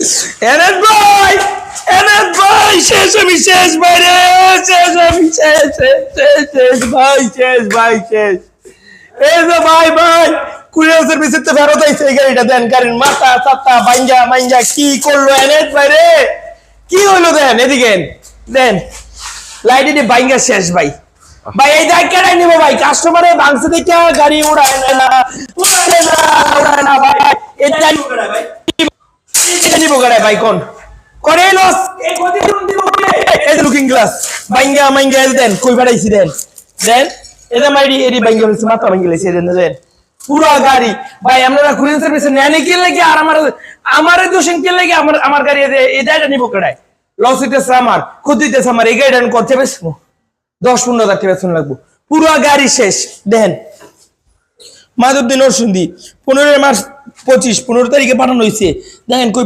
এনায়েত ভাই, এনায়েত ভাই, শেষ আমি শেষ ভাই রে, শেষ আমি শেষ শেষ শেষ শেষ ভাই, শেষ ভাই শেষ। এই যে ভাই ভাই কুরিয়ার সার্ভিসের তো ফেরত আইছে এই গাড়িটা, দেন গাড়ির মাথা চাত্তা বাইঙ্গা মাইঙ্গা কি করলো এনায়েত ভাই রে, কি হলো দেন এদিকে দেন, লাইট এটি বাইঙ্গা শেষ ভাই। ভাই এই দায় কেনাই নিবো ভাই, কাস্টমারে ভাঙছে দেখে গাড়ি উড়ায় না, উড়ায় না, উড়ায় না ভাই, এটা নিবো গাড়ি ভাই কোন করে লস এই গতি কোন দিব এই লুকিং গ্লাস বাইঙ্গা মাইঙ্গা দেন কই বাড়াইছি দেন দেন এটা মাইরি এডি বাইঙ্গা হইছে মাথা ভাঙ্গি লাইছে দেন দেন পুরো গাড়ি ভাই আপনারা কুরিয়ার সার্ভিসে নেনে কি লাগে আর আমারে দোষেন কি লাগে আমার গাড়ি এটা নিবো গাড়ি লস হইতেছে আমার ক্ষতি হইতেছে আমার, এই গাড়িটা করতে বেশবো 10-15 হাজার টাকা লাগবো, পুরো গাড়ি শেষ। দেখেন মাধবদী নরসিংদী 15 মার্চ 25 15 তারিখে পাঠানো হয়েছে, দেখেন কই